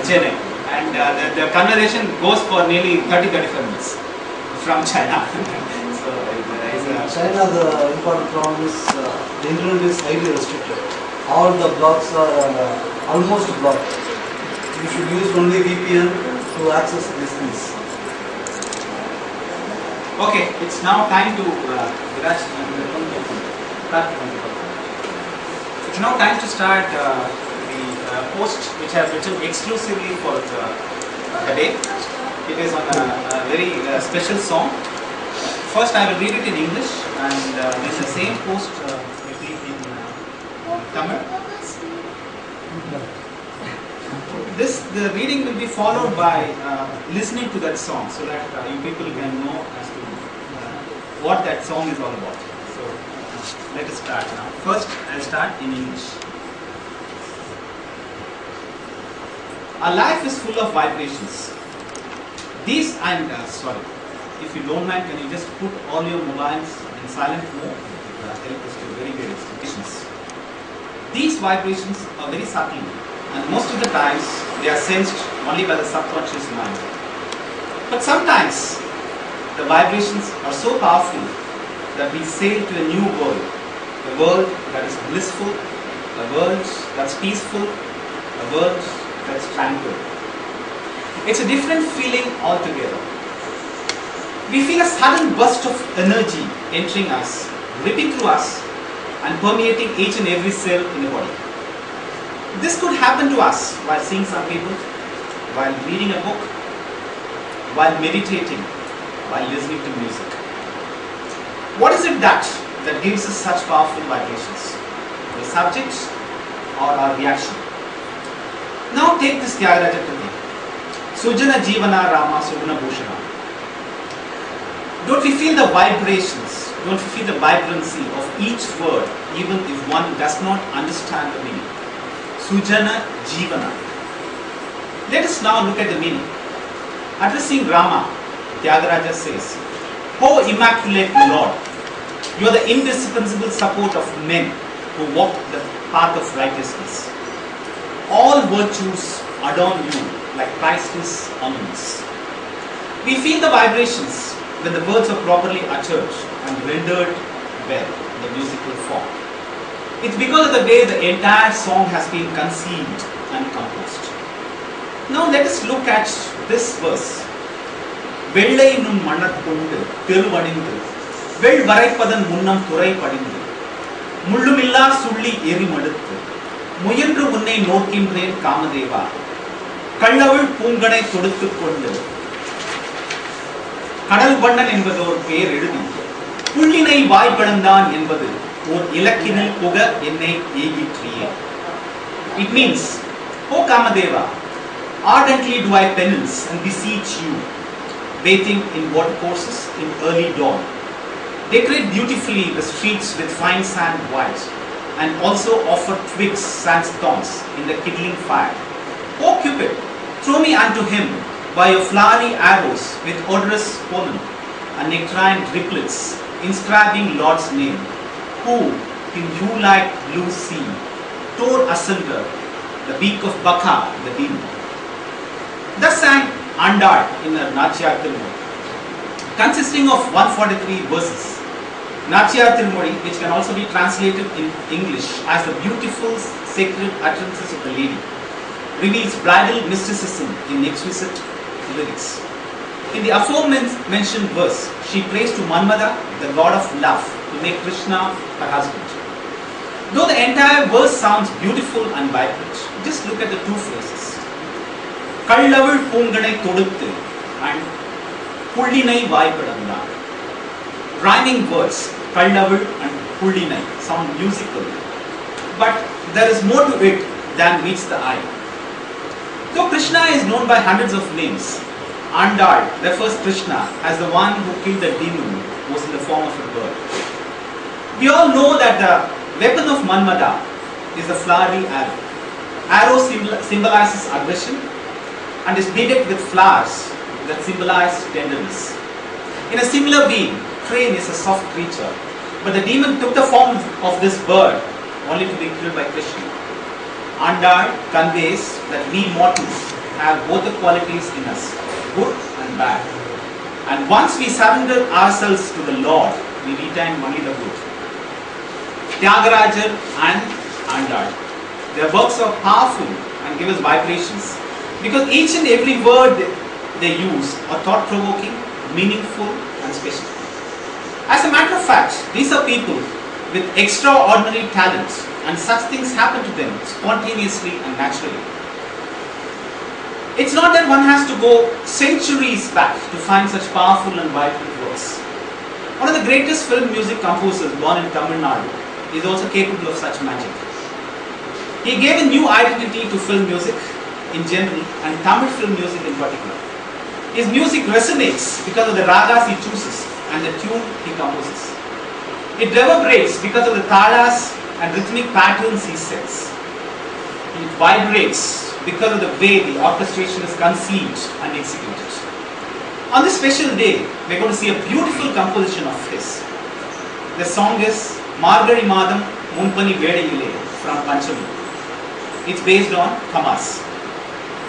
Chennai, and the conversation goes for nearly 30-35 minutes from China. So China, the important problem is the internet is highly restricted. All the blocks are almost blocked. You should use only VPN to access these things. Okay, it's now time to it's now time to start the post which I have written exclusively for the day. It is on a very special song. First, I will read it in English, and then the same post maybe in Tamil. The reading will be followed by listening to that song, so that you people can know as to what that song is all about. So let us start now. First, I'll start in English. Our life is full of vibrations. These and sorry, if you don't mind, can you just put all your mobiles in silent mode? It will help us to very great extent. These vibrations are very subtle, and most of the times they are sensed only by the subconscious mind. But sometimes the vibrations are so powerful that we sail to a new world, a world that is blissful, a world that's peaceful, a world that's tranquil. It's a different feeling altogether. We feel a sudden burst of energy entering us, ripping through us, and permeating each and every cell in the body. This could happen to us while seeing some people, while reading a book, while meditating, while listening to music. What is it that gives us such powerful vibrations? The subject or our reaction? Now take this Tyagaraja Kriti. Sujana Jivana Rama Suguna Bhushana. Don't we feel the vibrations? Don't we feel the vibrancy of each word, even if one does not understand the meaning? Sujana Jivana. Let us now look at the meaning. Addressing Rama, Tyagaraja says, "O Immaculate Lord, you are the indispensable support of men who walk the path of righteousness. All virtues adorn you like priceless ornaments." We feel the vibrations when the words are properly uttered and rendered well in the musical form. It's because of the way the entire song has been conceived and composed. Now let us look at this verse. வெள்ளை நுண் மணற்கொண்டு பெருவணிந்து வெள் வரைப்பதன் முன்னம் துறை படிந்து முள்ளுமில்லா சுள்ளி எரிமடுத்து முயன்று உன்னை நோக்கின்றேன் காமதேவா கள்ளவள் பூங்கனை தொடுத்துக் கொண்டு கடல் வண்ணன் என்பதோர் பெயர் எழுதி புள்ளினை வாய் பிளந்தான் என்பது ஓர் இலக்கினில் புக என்னை ஏகிற்றியே. It means, O Kamadeva, ardently do I penance and beseech you, bathing in watercourses in early dawn. Decorate beautifully the streets with fine sand white, and also offer twigs, sandstones in the kindling fire. O Cupid, throw me unto him by your flowery arrows with odorous pollen and nectarine driplets, inscribing Lord's name, who, in hue-like blue sea, tore asunder the beak of Baka, the demon. Thus sang Andal in a Nachiyar Tirumozhi, consisting of 143 verses. Nachiyar Tirumozhi, which can also be translated in English as the beautiful sacred utterances of the lady, reveals bridal mysticism in exquisite lyrics. In the aforementioned verse, she prays to Manmada, the god of love, to make Krishna her husband. Though the entire verse sounds beautiful and vibrant, just look at the two phrases. Kallavul Punganai Toduttu and Pullinai Vaipadanda. Rhyming words, Kallavul and Pullinai, sound musical, but there is more to it than meets the eye. Though Krishna is known by hundreds of names, Andal refers Krishna as the one who killed the demon who was in the form of a bird. We all know that the weapon of Manmada is the flowery arrow. Arrow symbolizes aggression and is beaded with flowers that symbolize tenderness. In a similar vein, crane is a soft creature, but the demon took the form of this bird only to be killed by Krishna. Andal conveys that we mortals have both the qualities in us, good and bad. And once we surrender ourselves to the Lord, we retain only the good. Tyagaraja and Andal. Their works are powerful and give us vibrations because each and every word they use are thought-provoking, meaningful and special. As a matter of fact, these are people with extraordinary talents and such things happen to them spontaneously and naturally. It's not that one has to go centuries back to find such powerful and vibrant works. One of the greatest film music composers born in Tamil Nadu is also capable of such magic. He gave a new identity to film music in general and Tamil film music in particular. His music resonates because of the ragas he chooses and the tune he composes. It reverberates because of the talas and rhythmic patterns he sets. It vibrates because of the way the orchestration is conceived and executed. On this special day, we are going to see a beautiful composition of his. The song is Maargazhi Maadham Mun VeLaiyile from Panchami. It's based on Kamas.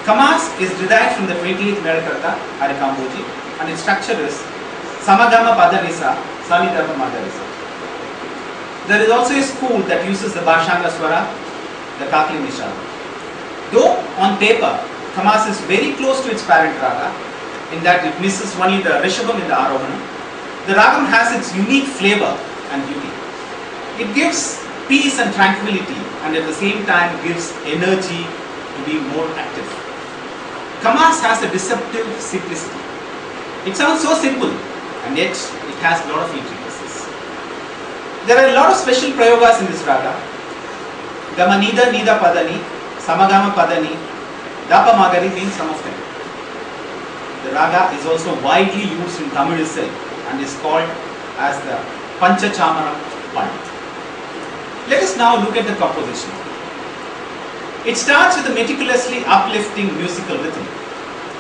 Kamas is derived from the 28th Melakarta Arikamboji and its structure is Samagama Padanisa Samidharma Madarisa. There is also a school that uses the Bhashanga Swara, the Kakli Nisha. Though on paper, Kamas is very close to its parent raga in that it misses only the Rishabham in the Arohana, the ragam has its unique flavor and beauty. It gives peace and tranquility and at the same time gives energy to be more active. Kamas has a deceptive simplicity. It sounds so simple and yet it has a lot of intricacies. There are a lot of special prayogas in this raga. Gama Nida Nida Padani, Samagama Padani, Dapa Magari means some of them. The raga is also widely used in Tamil itself and is called as the Panchachamaram Pani. Let us now look at the composition. It starts with a meticulously uplifting musical rhythm.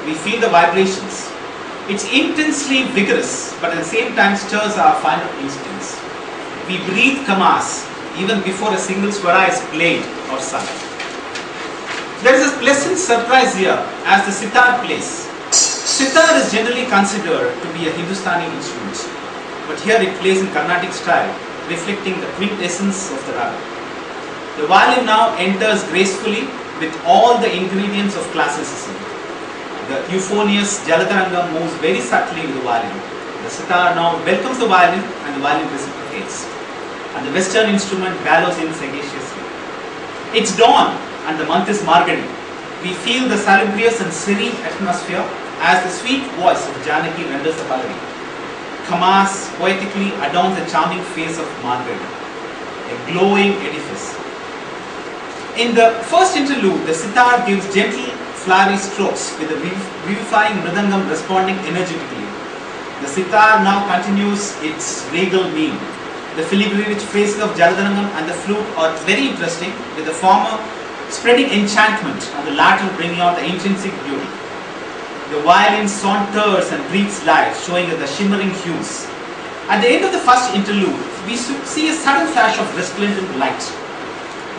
We feel the vibrations. It's intensely vigorous but at the same time stirs our finer instincts. We breathe Kamas even before a single swara is played or sung. There is a pleasant surprise here as the sitar plays. Sitar is generally considered to be a Hindustani instrument, but here it plays in Carnatic style, reflecting the quintessence of the raga. The violin now enters gracefully with all the ingredients of classicism. The euphonious Jalataranga moves very subtly with the violin. The sitar now welcomes the violin and the violin reciprocates. And the western instrument bellows in sagaciously. It's dawn and the month is Maargazhi. We feel the salubrious and serene atmosphere as the sweet voice of Janaki renders the pallavi. Kamas poetically adorns the charming face of Maargazhi, a glowing edifice. In the first interlude, the sitar gives gentle, flowery strokes with the vivifying mridangam responding energetically. The sitar now continues its regal mien. The filigree-rich faces of Jalatarangam and the flute are very interesting, with the former spreading enchantment and the latter bringing out the intrinsic beauty. The violin saunters and breathes life, showing us the shimmering hues. At the end of the first interlude, we see a sudden flash of resplendent light.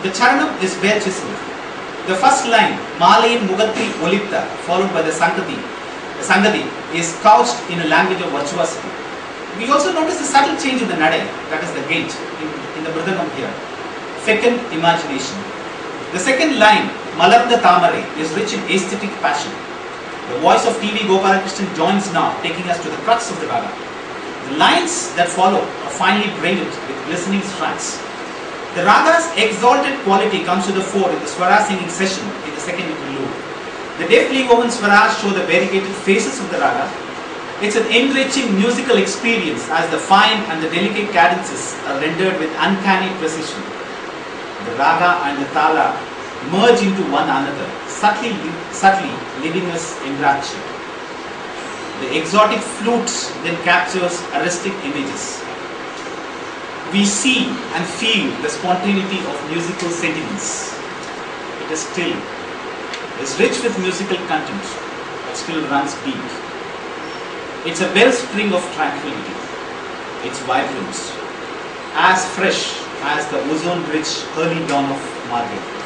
The charanam is well chiseled. The first line, Malayin Mugatri Olipta, followed by the Sangati, is couched in a language of virtuosity. We also notice a subtle change in the nade, that is the gait, in the mridangam here. Fecund imagination. The second line, Malarnda Tamare, is rich in aesthetic passion. The voice of T.V. Gopalakrishnan joins now, taking us to the crux of the raga. The lines that follow are finely brilliant with glistening strands. The raga's exalted quality comes to the fore in the swara singing session in the second interlude. The deftly woven swaras show the variegated faces of the raga. It's an enriching musical experience as the fine and the delicate cadences are rendered with uncanny precision. The raga and the tala merge into one another, subtly leaving us in rapture. The exotic flute then captures artistic images. We see and feel the spontaneity of musical sentiments. It is still, is rich with musical content, but still runs deep. It's a wellspring of tranquility. It's vibrant, as fresh as the ozone-rich early dawn of Maargazhi.